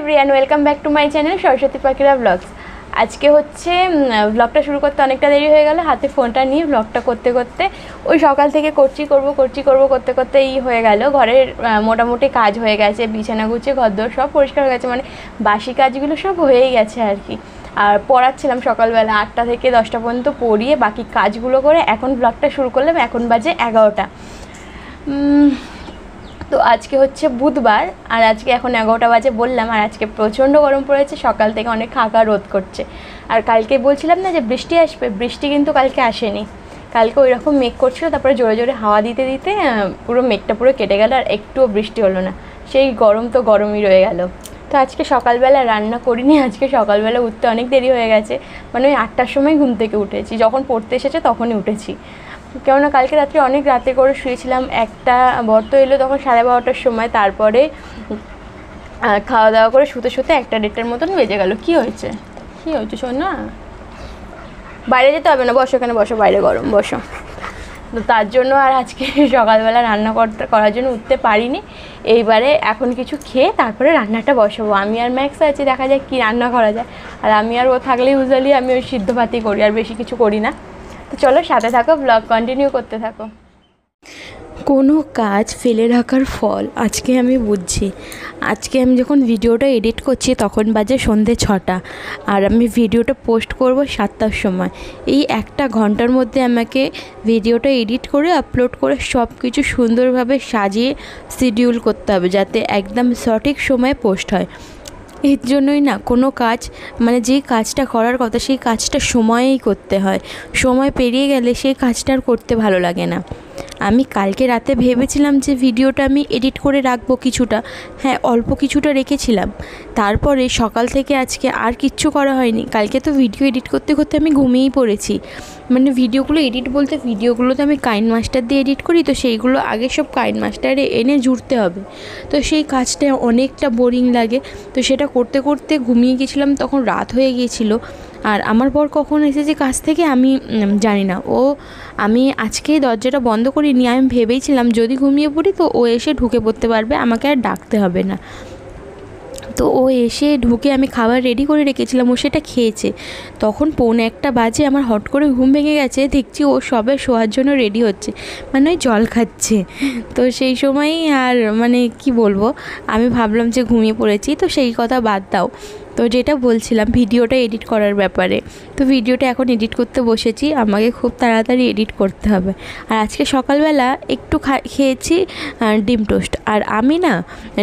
Everyone, welcome back to my channel Saraswati পাখিরা blogs. আজকে হচ্ছে ব্লগটা শুরু করতে অনেকটা দেরি হয়ে গেল। হাতে ফোনটা নিয়ে ব্লগটা করতে করতে ওই সকাল থেকে করছি করতে করতে এই হয়ে গেল। ঘরের মোটামুটি কাজ হয়ে গেছে, বিছানা গুছিয়ে ঘরদোর সব পরিষ্কার হয়ে গেছে, মানে বাসি কাজগুলো সব হয়েই গেছে আর কি। আর পড়াচ্ছিলাম সকালবেলা 8টা থেকে 10টা পর্যন্ত পড়িয়ে বাকি কাজগুলো করে এখন ব্লগটা শুরু করলাম। এখন বাজে 11টা। তো আজকে হচ্ছে বুধবার আর আজকে এখন 11টা বাজে বললাম। আর আজকে প্রচণ্ড গরম পড়েছে, সকাল থেকে অনেক হাঁকা রোদ করছে। আর কালকে বলছিলাম না যে বৃষ্টি আসবে, বৃষ্টি কিন্তু কালকে আসেনি। কালকে ওই রকম মেঘ করছিল, তারপরে জোরে জোরে হাওয়া দিতে দিতে পুরো মেঘটা পুরো কেটে গেল আর একটুও বৃষ্টি হলো না। সেই গরম তো গরমই রয়ে গেল। তো আজকে সকালবেলা রান্না করিনি, আজকে সকালবেলা উঠতে অনেক দেরি হয়ে গেছে, মানে ওই 8টার সময় ঘুম থেকে উঠেছি। যখন পড়তে এসেছে তখনই উঠেছি, কেননা কালকে রাত্রে অনেক রাতে করে শুয়েছিলাম। একটা বর তো এলো তখন 12:30টার সময়, তারপরে খাওয়া দাওয়া করে শুতে শুতে 1টা-1:30টার মতন বেজে গেল। কী হয়েছে শোন না, বাইরে যেতে হবে না, বসো এখানে বসো, বাইরে গরম, বসো। তো তার জন্য আর আজকে সকালবেলা রান্না করার জন্য উঠতে পারিনি। এইবারে এখন কিছু খেয়ে তারপরে রান্নাটা বসাবো। আমি আর ম্যাক্স আছি, দেখা যায় কী রান্না করা যায়। আর আমি আর ও থাকলে ইউজুয়ালি আমি ওই সিদ্ধ ভাতই করি, আর বেশি কিছু করি না। তো চলো সাথে থাকো, ব্লগ কন্টিনিউ করতে থাকো। কোনো কাজ ফেলে রাখার ফল আজকে আমি বুঝছি। আজকে আমি যখন ভিডিওটা এডিট করছি তখন বাজে সন্ধ্যে 6টা, আর আমি ভিডিওটা পোস্ট করব 7টার সময়। এই 1 ঘন্টার মধ্যে আমাকে ভিডিওটা এডিট করে আপলোড করে সব কিছু সুন্দরভাবে সাজিয়ে শিডিউল করতে হবে, যাতে একদম সঠিক সময়ে পোস্ট হয়। এর জন্যই না কোনো কাজ, মানে যেই কাজটা করার কথা সেই কাজটা সময়েই করতে হয়। সময় পেরিয়ে গেলে সেই কাজটা আর করতে ভালো লাগে না। আমি কালকে রাতে ভেবেছিলাম যে ভিডিওটা আমি এডিট করে রাখবো কিছুটা, হ্যাঁ অল্প কিছুটা রেখেছিলাম। তারপরে সকাল থেকে আজকে আর কিচ্ছু করা হয়নি। কালকে তো ভিডিও এডিট করতে করতে আমি ঘুমিয়েই পড়েছি। মানে ভিডিওগুলো এডিট বলতে ভিডিওগুলো তো আমি কাইন মাস্টার দিয়ে এডিট করি, তো সেইগুলো আগে সব কাইন মাস্টারে এনে জুড়তে হবে। তো সেই কাজটা অনেকটা বোরিং লাগে, তো সেটা করতে করতে ঘুমিয়ে গেছিলাম, তখন রাত হয়ে গিয়েছিলো। আর আমার বর কখন এসেছে কাজ থেকে আমি জানি না। আমি আজকে দরজাটা বন্ধ করিনি, আমি ভেবেইছিলাম যদি ঘুমিয়ে পড়ি তো ও এসে ঢুকে পড়তে পারবে, আমাকে আর ডাকতে হবে না। তো ও এসে ঢুকে আমি খাবার রেডি করে রেখেছিলাম, ও সেটা খেয়েছে। তখন 1:45 বাজে, আমার হট করে ঘুম ভেঙে গেছে, দেখছি ও সবে শোয়ার জন্য রেডি হচ্ছে, মানে ওই জল খাচ্ছে। তো সেই সময়ই আর মানে কি বলবো, আমি ভাবলাম যে ঘুমিয়ে পড়েছি। তো সেই কথা বাদ দাও, তো যেটা বলছিলাম ভিডিওটা এডিট করার ব্যাপারে। তো ভিডিওটা এখন এডিট করতে বসেছি, আমাকে খুব তাড়াতাড়ি এডিট করতে হবে। আর আজকে সকালবেলা একটু খেয়েছি ডিম টোস্ট। আর আমি না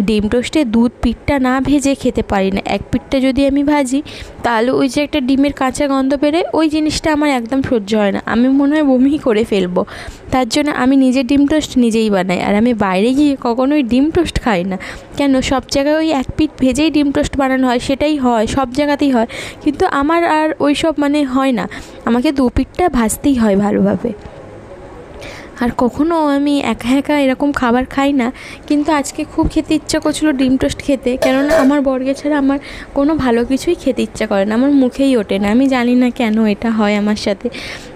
ডিম টোস্টে দুধ পিঠটা না ভেজে খেতে পারি না। এক পিঠটা যদি আমি ভাজি তাহলে ওই যে একটা ডিমের কাঁচা গন্ধ বেরোয়, ওই জিনিসটা আমার একদম সহ্য হয় না, আমি মনে হয় বমি করে ফেলবো। তার জন্য আমি নিজে ডিম টোস্ট নিজেই বানাই। আর আমি বাইরে গিয়ে কখনোই ডিম টোস্ট খাই না। কেন, সব জায়গায় ওই এক পিঠ ভেজেই ডিম টোস্ট বানানো হয়, সেটাই হয়, সব জায়গাতেই হয়, কিন্তু আমার আর ওই সব মানে হয় না, আমাকে 2 পিঠটা ভাজতেই হয় ভালোভাবে। আর কখনও আমি একা একা এরকম খাবার খাই না, কিন্তু আজকে খুব খেতে ইচ্ছা করছিলো ডিম টোস্ট খেতে, কেননা আমার বর্গে ছাড়া আমার কোনো ভালো কিছুই খেতে ইচ্ছা করে না, আমার মুখেই ওঠে না। আমি জানি না কেন এটা হয় আমার সাথে।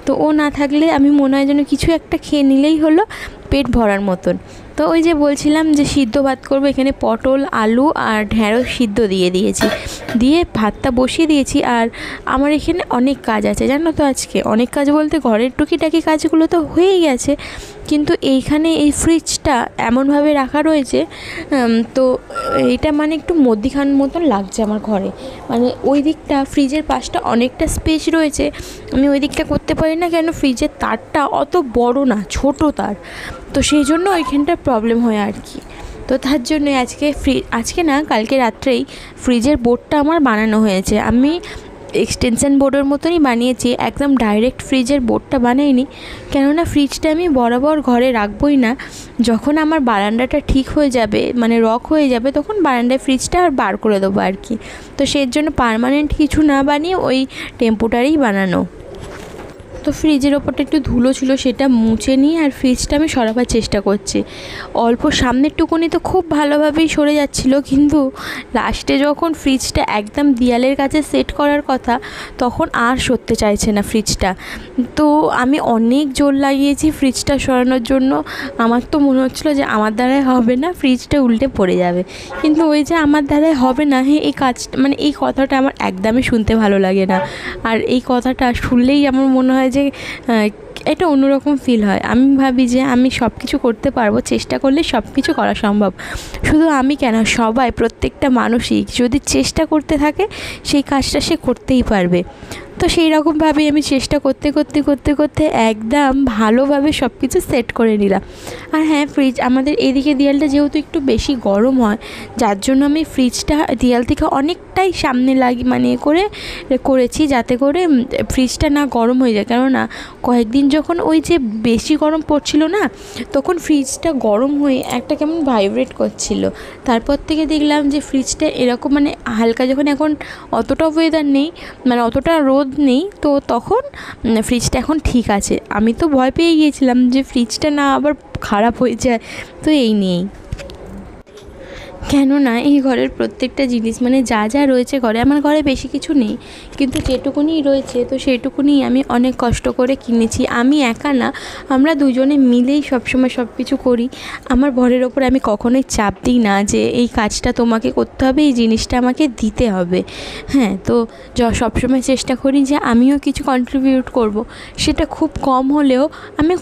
তো ও না থাকলে আমি মনে হয় যেন কিছু একটা খেয়ে নিলেই হলো, পেট ভরার মতন। তো ওই যে বলছিলাম যে সিদ্ধ ভাত করবো, এখানে পটল আলু আর ঢ্যাঁড়স সিদ্ধ দিয়ে দিয়েছি, দিয়ে ভাতটা বসিয়ে দিয়েছি। আর আমার এখানে অনেক কাজ আছে জানো তো, আজকে অনেক কাজ বলতে ঘরের টুকিটাকি কাজগুলো তো হয়েই গেছে, কিন্তু এইখানে এই ফ্রিজটা এমনভাবে রাখা রয়েছে, তো এটা মানে একটু মধ্যিখান মতন লাগছে আমার ঘরে। মানে ওই দিকটা ফ্রিজের পাশটা অনেকটা স্পেস রয়েছে, আমি ওই দিকটা করতে পারি না, কেন ফ্রিজের তারটা অত বড় না, ছোট তার, তো সেই জন্য ওইখানটা প্রবলেম হয় আর কি। তো তার জন্য আজকে না কালকে রাত্রেই ফ্রিজের বোর্ডটা আমার বানানো হয়েছে। আমি এক্সটেনশন বোর্ডের মতনই বানিয়েছি, একদম ডাইরেক্ট ফ্রিজের বোর্ডটা বানাইনি, কেননা ফ্রিজটা আমি বরাবর ঘরে রাখবই না। যখন আমার বারান্দাটা ঠিক হয়ে যাবে, মানে রক হয়ে যাবে, তখন বারান্দায় ফ্রিজটা আর বার করে দেবো আর কি। তো সেই জন্য পার্মানেন্ট কিছু না বানিয়ে ওই টেম্পোরারি বানানো। তো ফ্রিজের ওপরটা একটু ধুলো ছিল, সেটা মুছে নিয়ে আর ফ্রিজটা আমি সরাবার চেষ্টা করছি। অল্প সামনের টুকুনি তো খুব ভালোভাবেই সরে যাচ্ছিলো, কিন্তু লাস্টে যখন ফ্রিজটা একদম দেয়ালের কাছে সেট করার কথা তখন আর সরতে চাইছে না ফ্রিজটা। তো আমি অনেক জোর লাগিয়েছি ফ্রিজটা সরানোর জন্য। আমার তো মনে হচ্ছিলো যে আমার দ্বারাই হবে না, ফ্রিজটা উল্টে পড়ে যাবে। কিন্তু ওই যে আমার দ্বারাই হবে না, এই কাজটা মানে এই কথাটা আমার একদমই শুনতে ভালো লাগে না। আর এই কথাটা শুনলেই আমার মনে হয় যে এটা অন্যরকম ফিল হয়। আমি ভাবি যে আমি সব কিছু করতে পারবো, চেষ্টা করলে সব কিছু করা সম্ভব। শুধু আমি কেন, সবাই, প্রত্যেকটা মানুষই যদি চেষ্টা করতে থাকে সেই কাজটা সে করতেই পারবে। তো সেই রকমভাবেই আমি চেষ্টা করতে করতে করতে করতে একদম ভালোভাবে সব কিছু সেট করে নিলাম। আর হ্যাঁ, ফ্রিজ আমাদের এদিকে দেয়ালটা যেহেতু একটু বেশি গরম হয়, যার জন্য আমি ফ্রিজটা দেয়াল থেকে অনেকটাই সামনে করেছি, যাতে করে ফ্রিজটা না গরম হয়ে যায়। কেননা কয়েকদিন যখন ওই যে বেশি গরম পড়ছিল না, তখন ফ্রিজটা গরম হয়ে একটা কেমন ভাইব্রেট করছিল। তারপর থেকে দেখলাম যে ফ্রিজটা এরকম মানে হালকা, যখন এখন অতটা ওয়েদার নেই, মানে অতটা রোদ নেই, তো তখন ফ্রিজটা এখন ঠিক আছে। আমি তো ভয় পেয়ে গিয়েছিলাম যে ফ্রিজটা না আবার খারাপ হয়ে যায়, তো এই নিয়েই। কেননা এই ঘরের প্রত্যেকটা জিনিস মানে যা যা রয়েছে ঘরে, আমার ঘরে বেশি কিছু নেই, কিন্তু যেটুকুনি রয়েছে তো সেইটুকুনি আমি অনেক কষ্ট করে কিনেছি। আমি একা না, আমরা দুজনে মিলেই সবসময় সব কিছু করি। আমার বরের ওপর আমি কখনোই চাপ দিই না যে এই কাজটা তোমাকে করতে হবে, এই জিনিসটা আমাকে দিতে হবে। হ্যাঁ, তো সবসময় চেষ্টা করি যে আমিও কিছু কন্ট্রিবিউট করব, সেটা খুব কম হলেও আমি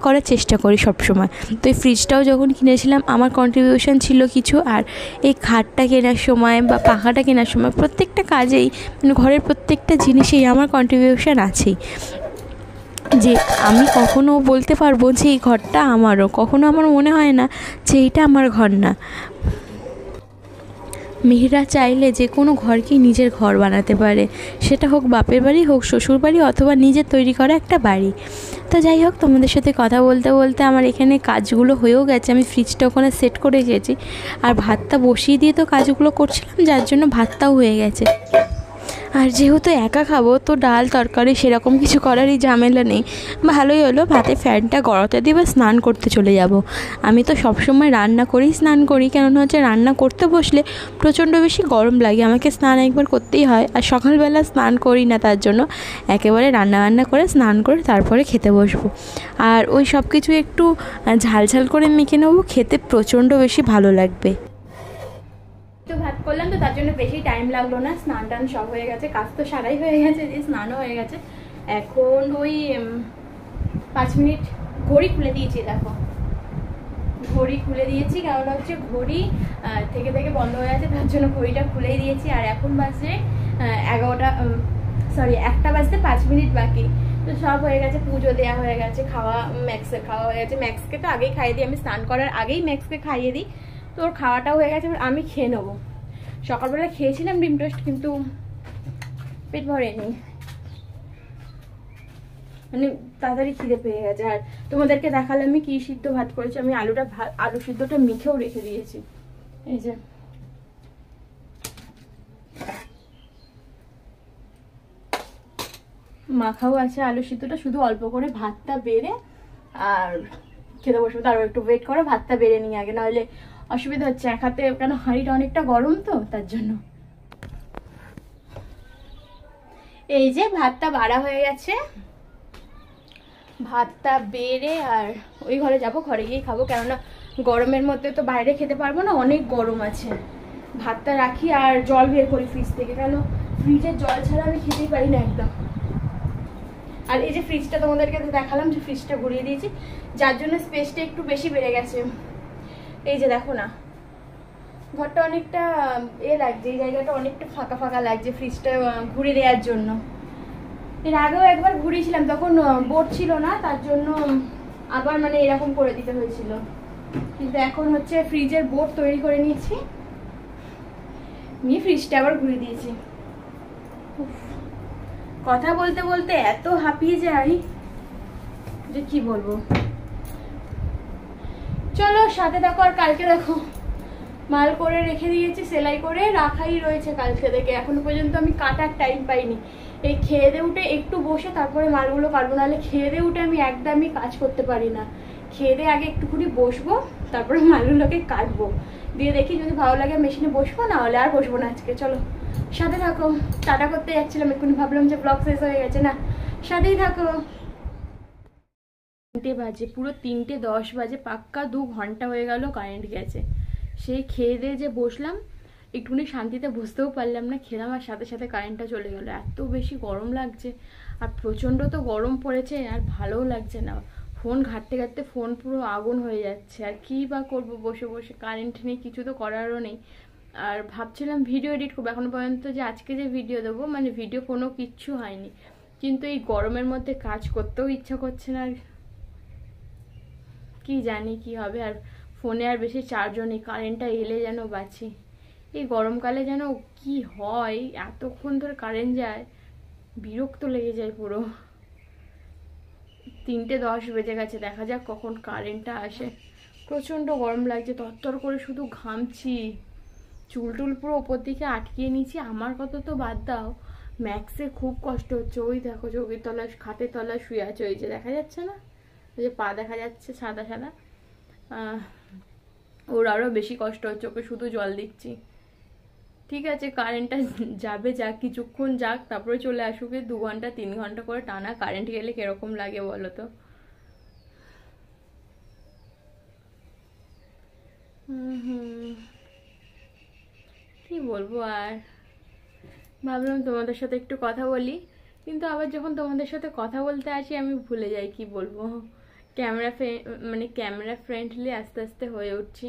করার চেষ্টা করি সবসময়। তো এই ফ্রিজটাও যখন কিনেছিলাম আমার কন্ট্রিবিউশন ছিল কিছু, আর এই খাটটা কেনার সময় বা পাখাটা কেনার সময় প্রত্যেকটা কাজেই মানে ঘরের প্রত্যেকটা জিনিসেই আমার কন্ট্রিবিউশন আছেই। যে আমি কখনো বলতে পারবো যে এই ঘরটা আমারও, কখনো আমার মনে হয় না যে এইটা আমার ঘর না। মেয়েরা চাইলে যে কোনো ঘরকেই নিজের ঘর বানাতে পারে, সেটা হোক বাপের বাড়ি, হোক শ্বশুর বাড়ি, অথবা নিজের তৈরি করা একটা বাড়ি। তো যাই হোক, তোমাদের সাথে কথা বলতে বলতে আমার এখানে কাজগুলো হয়েও গেছে। আমি ফ্রিজটা ওখানে সেট করে এসেছি, আর ভাতটা বসিয়ে দিয়ে তো কাজগুলো করছিলাম, যার জন্য ভাতটাও হয়ে গেছে। আর যেহেতু একা খাবো, তো ডাল তরকারি সেরকম কিছু করারই ঝামেলা নেই। ভালোই হলো, ভাতে ফ্যানটা গড়াতে দিয়ে বা স্নান করতে চলে যাব। আমি তো সবসময় রান্না করেই স্নান করি, কেননা হচ্ছে রান্না করতে বসলে প্রচণ্ড বেশি গরম লাগে, আমাকে স্নান একবার করতেই হয়। আর সকালবেলা স্নান করি না, তার জন্য একেবারে রান্না করে স্নান করে তারপরে খেতে বসবো। আর ওই সব কিছু একটু ঝাল ঝাল করে মেখে নেবো, খেতে প্রচণ্ড বেশি ভালো লাগবে। তো ভাত করলাম, তো তার জন্য বেশি টাইম লাগলো না, স্নান টান সব হয়ে গেছে, কাজ তো সারাই হয়ে গেছে, স্নানও হয়ে গেছে। এখন ওই 5 মিনিট ঘড়ি খুলে দিয়েছি, দেখো ঘড়ি খুলে দিয়েছি, কারণ হচ্ছে ঘড়ি থেকে থেকে বন্ধ হয়ে আছে, তার জন্য ঘড়িটা খুলেই দিয়েছি। আর এখন বাজে 1টা বাজতে 5 মিনিট বাকি। তো সব হয়ে গেছে, পুজো দেওয়া হয়ে গেছে, ম্যাক্সের খাওয়া হয়ে গেছে। ম্যাক্সকে তো আগেই খাইয়ে দিই, আমি স্নান করার আগেই ম্যাক্সকে খাইয়ে দিই, তো ওর খাওয়াটাও হয়ে গেছে। আমি খেয়ে নেবো। সকালবেলা খেয়েছিলাম ডিম টোস্ট, কিন্তু পেট ভরেনি, মানে তাড়াতাড়ি খিদে পেয়ে গেছে। আর তোমাদেরকে দেখালে আমি কি সিদ্ধ ভাত করেছি, আমি আলু সিদ্ধটা মেখেও রেখে দিয়েছি। এই যে মাখাও আছে আলু সিদ্ধটা, শুধু অল্প করে ভাতটা বেড়ে আর খেতে বসবো। তারপর একটু ওয়েট করো, ভাতটা বেড়ে নিয়ে আগে, নাহলে অসুবিধা হচ্ছে এক হাতে, কেন হাঁড়িটা অনেকটা গরম তো তার জন্য। এই যে ভাতটা বাড়া হয়ে গেছে, ভাতটা বেড়ে আর ওই ঘরে যাব, ঘরে গিয়ে খাবো, কেননা গরমের মধ্যে তো বাইরে খেতে পারবো না, অনেক গরম আছে। ভাতটা রাখি আর জল বের করি ফ্রিজ থেকে, কেন ফ্রিজের জল ছাড়া আমি খেতেই পারি না একদম। আর এই যে ফ্রিজটা তোমাদেরকে দেখালাম যে ফ্রিজটা ঘুরিয়ে দিয়েছি, যার জন্য স্পেসটা একটু বেশি বেড়ে গেছে। এই যে দেখো না, ঘরটা অনেকটা লাগছে, এই জায়গাটা অনেকটা ফাঁকা ফাঁকা লাগছে ফ্রিজটা ঘুরিয়ে দেওয়ার জন্য। এর আগেও একবার ঘুরিয়েছিলাম, তখন বোর্ড ছিল না, তার জন্য আবার মানে এরকম করে দিতে হয়েছিল। কিন্তু এখন হচ্ছে ফ্রিজের বোর্ড তৈরি করে নিয়েছি, নিয়ে ফ্রিজটা আবার ঘুরিয়ে দিয়েছি। কথা বলতে বলতে এত হাঁপিয়ে যাই যে কি বলবো। চলো সাথে দেখো, আর কালকে দেখো মাল করে রেখে দিয়েছি, সেলাই করে রাখাই রয়েছে কালকে থেকে, এখনো পর্যন্ত আমি কাটার টাইম পাইনি। এই খেয়ে দিয়ে উঠে একটু বসে তারপরে মালগুলো কাটবো, নাহলে খেয়ে দিয়ে উঠে আমি একদমই কাজ করতে পারি না। খেয়ে দিয়ে আগে একটুখানি বসবো, তারপরে মালগুলোকে কাটবো, দিয়ে দেখি যদি ভালো লাগে মেশিনে বসবো, না হলে আর বসবো না আজকে। চলো সাথে থাকো। টাটা করতে যাচ্ছিলাম, এক্ষুনি ভাবলাম যে ব্লগ শেষ হয়ে গেছে, না সাথেই থাকো। 3টে বাজে, পুরো 3:10 বাজে, পাক্কা 2 ঘন্টা হয়ে গেল কারেন্ট গেছে। সেই খেয়ে দিয়ে যে বসলাম, একটুখানি শান্তিতে বসতেও পারলাম না, খেলাম আর সাথে সাথে কারেন্টটা চলে গেল। এত বেশি গরম লাগছে, আর প্রচণ্ড তো গরম পড়েছে, আর ভালোও লাগছে না। ফোন ঘাঁটতে ঘাঁটতে ফোন পুরো আগুন হয়ে যাচ্ছে, আর কী বা করবো বসে বসে, কারেন্ট নেই, কিছু তো করারও নেই। আর ভাবছিলাম ভিডিও এডিট করবো, এখনো পর্যন্ত যে আজকে যে ভিডিও দেবো, মানে ভিডিও কোনো কিচ্ছু হয়নি। কিন্তু এই গরমের মধ্যে কাজ করতেও ইচ্ছা করছে না, আর কি জানি কি হবে। আর ফোনে আর বেশি চার্জও নেই, কারেন্টটা এলে যেন বাঁচি। এই গরমকালে যেন কি হয়, এতক্ষণ ধরে কারেন্ট যায়, বিরক্ত লেগে যায় পুরো। 3:10 বেজে গেছে, দেখা যাক কখন কারেন্টটা আসে। প্রচণ্ড গরম লাগছে, তরতর করে শুধু ঘামছি, চুল টুল পুরো ওপর দিকে আটকিয়ে নিয়েছি। আমার কথা তো বাদ দাও, ম্যাক্সে খুব কষ্ট হচ্ছে। ওই দেখো চৌকির তলায়, খাটের তলায় শুয়ে আছে, ওই যে দেখা যাচ্ছে না, ওই যে পা দেখা যাচ্ছে সাদা সাদা, ওর আরও বেশি কষ্ট হচ্ছে, ওকে শুধু জল দিচ্ছি। ঠিক আছে, কারেন্টটা যাবে, যাক কিছুক্ষণ যাক, তারপরে চলে আসুক। 2 ঘন্টা 3 ঘন্টা করে টানা কারেন্ট গেলে কিরকম লাগে বলো তো। কি বলবো আর, ভাবলাম তোমাদের সাথে একটু কথা বলি, কিন্তু আবার যখন তোমাদের সাথে কথা বলতে আসি আমি ভুলে যাই কি বলবো। ক্যামেরা ফ্রেন্ডলি আস্তে আস্তে হয়ে উঠছি,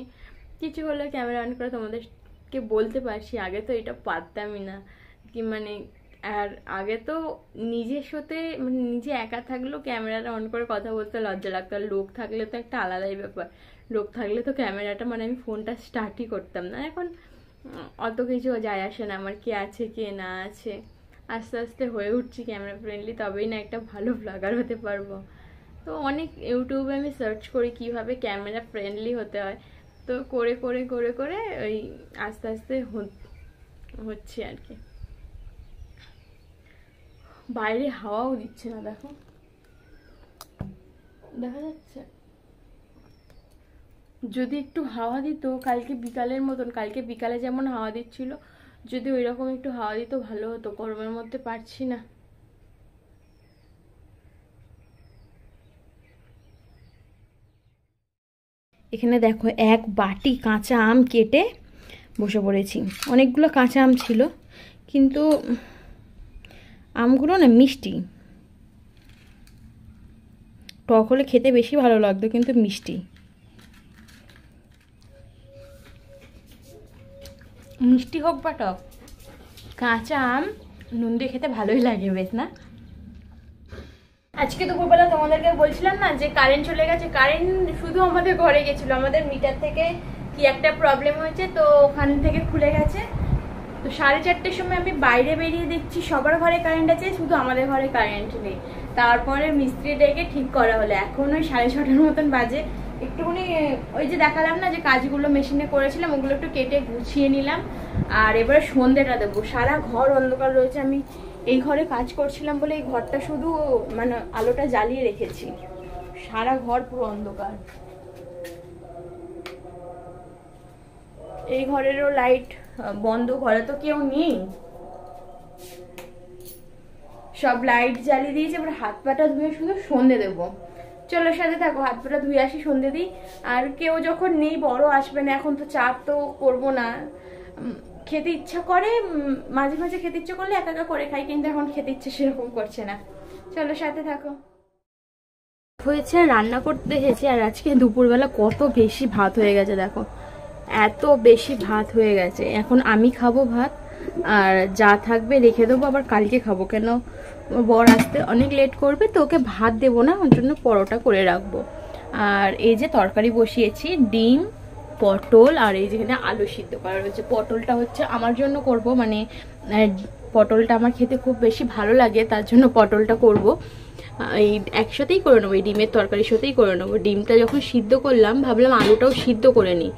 কিছু হলে ক্যামেরা অন করে তোমাদেরকে বলতে পারছি। আগে তো এটা পারতামই না, কি মানে, আর আগে তো নিজের সাথে মানে নিজে একা থাকলেও ক্যামেরাটা অন করে কথা বলতে লজ্জা লাগতো, আর লোক থাকলে তো একটা আলাদাই ব্যাপার। লোক থাকলে তো ক্যামেরাটা মানে আমি ফোনটা স্টার্টই করতাম না। এখন অত কিছু যায় আসে না আমার, কে আছে কে না আছে। আস্তে আস্তে হয়ে উঠছি ক্যামেরা ফ্রেন্ডলি, তবেই না একটা ভালো ব্লগার হতে পারবো। তো অনেক ইউটিউবে আমি সার্চ করি কিভাবে ক্যামেরা ফ্রেন্ডলি হতে হয়, তো করে করে করে করে ওই আস্তে আস্তে হচ্ছে আর কি। বাইরে হাওয়াও দিচ্ছে না, দেখো দেখা যাচ্ছে। যদি একটু হাওয়া দিত কালকে বিকালের মতন, কালকে বিকালে যেমন হাওয়া দিচ্ছিল, যদি ওই রকম একটু হাওয়া দিত ভালো হতো, গরমের মধ্যে পারছি না। এখানে দেখো 1 বাটি কাঁচা আম কেটে বসে পড়েছি। অনেকগুলো কাঁচা আম ছিল, কিন্তু আমগুলো না মিষ্টি, টক হলে খেতে বেশি ভালো লাগতো, কিন্তু মিষ্টি মিষ্টি হোক বা টক, কাঁচা আম নুন দিয়ে খেতে ভালোই লাগে বেশ, না? আজকে দুপুরবেলা তোমাদেরকে বলছিলাম না যে কারেন্ট চলে গেছে। কারেন্ট শুধু আমাদের ঘরে গেছিলো, আমাদের মিটার থেকে কি একটা প্রবলেম হয়েছে, তো ওখান থেকে খুলে গেছে। তো 4:30টার সময় আমি বাইরে বেরিয়ে দেখছি সবার ঘরে কারেন্ট আছে, শুধু আমাদের ঘরে কারেন্ট নেই। তারপরে মিস্ত্রি ডেকে ঠিক করা হলো। এখন ওই 6:30টার মতন বাজে। একটুখানি ওই যে দেখালাম না যে কাজগুলো মেশিনে করেছিলাম, ওগুলো একটু কেটে গুছিয়ে নিলাম। আর এবারে সন্ধ্যেটা দেবো। সারা ঘর অন্ধকার রয়েছে, আমি এই ঘরে কাজ করছিলাম বলে এই ঘরটা শুধু মানে আলোটা জ্বালিয়ে রেখেছি, সারা ঘর পুরো অন্ধকার। এই ঘরেরও লাইট বন্ধ, ঘরে তো কেউ নেই, সব লাইট জ্বালিয়ে দিয়েছে। এবার হাত পাটা ধুয়ে শুধু সন্ধে দেবো। চলো সাথে থাকো, হাত পাটা ধুয়ে আসি, সন্ধে দিই। আর কেউ যখন নেই, বড় আসবে না এখন, তো চাপ তো করবো না। খেতে ইচ্ছা করে মাঝে মাঝে, খেতে ইচ্ছা করলে একা একা করে খাই, কিন্তু এখন খেতে ইচ্ছা সেরকম করছে না। চলো সাথে থাকো। হয়েছে রান্না করতে এসেছি, আর আজকে দুপুরবেলা কত বেশি ভাত হয়ে গেছে দেখো, এত বেশি ভাত হয়ে গেছে। এখন আমি খাবো ভাত, আর যা থাকবে রেখে দেবো, আবার কালকে খাবো। কেন, বর আসতে অনেক লেট করবে, তো ওকে ভাত দেবো না, ওর জন্য পরোটা করে রাখবো। আর এই যে তরকারি বসিয়েছি, ডিম, পটল, আর এই যেখানে আলু সিদ্ধ করা রয়েছে। পটলটা হচ্ছে আমার জন্য করব, মানে পটলটা আমার খেতে খুব বেশি ভালো লাগে, তার জন্য পটলটা করব। এই একসাথেই করে নেবো, এই ডিমের তরকারির সাথেই করে নেবো। ডিমটা যখন সিদ্ধ করলাম, ভাবলাম আলুটাও সিদ্ধ করে নিই,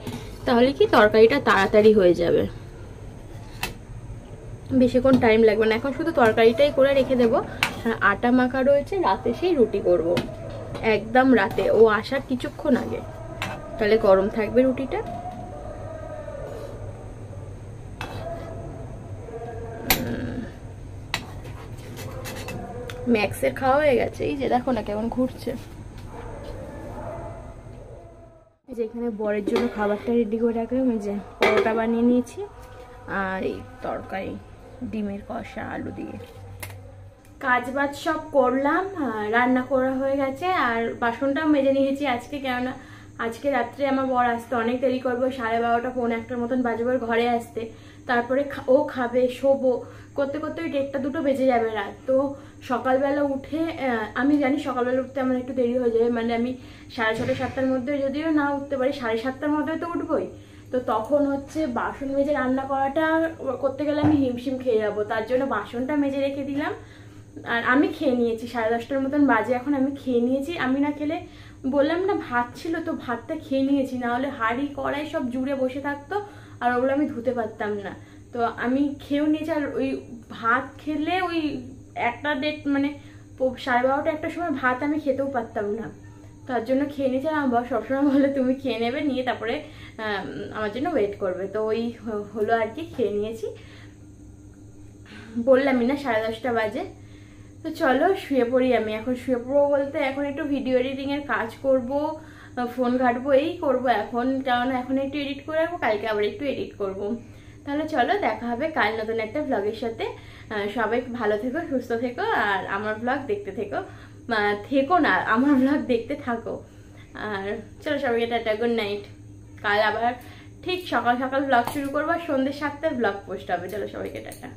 তাহলে কি তরকারিটা তাড়াতাড়ি হয়ে যাবে। বেশিক্ষণ টাইম লাগবে না। এখন শুধু তরকারিটাই করে রেখে দেবো, আর আটা মাখা রয়েছে, রাতে সেই রুটি করব, একদম রাতে, ও আসার কিছুক্ষণ আগে, তাহলে গরম থাকবে রুটিটা। ম্যাক্সের খাওয়া হয়ে গেছে, এই যে দেখো না কেমন ঘুরছে। এই যে এখানে বরের জন্য খাবারটা রেডি করে রাখলাম, এই যে পরোটা বানিয়ে নিয়েছি, আর এই তরকারি ডিমের কষা আলু দিয়ে। কাজ বাজ সব করলাম, রান্না করা হয়ে গেছে, আর বাসনটাও মেজে নিয়েছি আজকে, কেননা আজকে রাত্রে আমার বর আসতে অনেক দেরি করবো, 12:30 পৌনে 1টার মতন বাজবে ঘরে আসতে। তারপরে ও খাবে, শোবো, করতে করতে ওই 1টা 2টো বেজে যাবে রাত। তো সকালবেলা উঠে, আমি জানি সকালবেলা উঠতে আমার একটু দেরি হয়ে যাবে, মানে আমি 6:30 7টার মধ্যে যদিও না উঠতে পারি, 7:30টার মধ্যে তো উঠবোই। তো তখন হচ্ছে বাসন মেজে রান্না করাটা করতে গেলে আমি হিমশিম খেয়ে যাবো, তার জন্য বাসনটা মেজে রেখে দিলাম। আর আমি খেয়ে নিয়েছি, 10:30টার মতন বাজে এখন, আমি খেয়ে নিয়েছি। আমি না খেলে, বললাম না ভাত ছিল তো ভাতটা খেয়ে নিয়েছি, না হলে হাঁড়ি কড়াই সব জুড়ে বসে থাকতো, আর ওগুলো আমি ধুতে পারতাম না। তো আমি খেয়েও নিয়েছি, আর ওই ভাত খেলে ওই 1টা 1:30 মানে 12:30 1টার সময় ভাত আমি খেতেও পারতাম না, তার জন্য খেয়ে নিয়েছি। আর আমার সবসময় বলে তুমি খেয়ে নেবে, নিয়ে তারপরে আমার জন্য ওয়েট করবে, তো ওই হলো আর কি, খেয়ে নিয়েছি। বললামই না 10:30টা বাজে। তো চলো শুয়ে পড়ি, আমি এখন শুয়ে পড়বো বলতে এখন একটু ভিডিও এডিটিং এর কাজ করব, ফোন ঘাটবো, এই করব এখন, কারণ এখন একটু এডিট করে রাখবো, কালকে আবার একটু এডিট করব। তাহলে চলো দেখা হবে কাল নতুন একটা ব্লগের সাথে। সবাই ভালো থেকো, সুস্থ থেকো, আর আমার ব্লগ দেখতে থেকো, না আমার ব্লগ দেখতে থাকো। আর চলো সবাইকে টাটা, গুড নাইট। কাল আবার ঠিক সকাল সকাল ব্লগ শুরু করবো, আর সন্ধ্যে 7টায় ব্লগ পোস্ট হবে। চলো সবাইকে টাটা।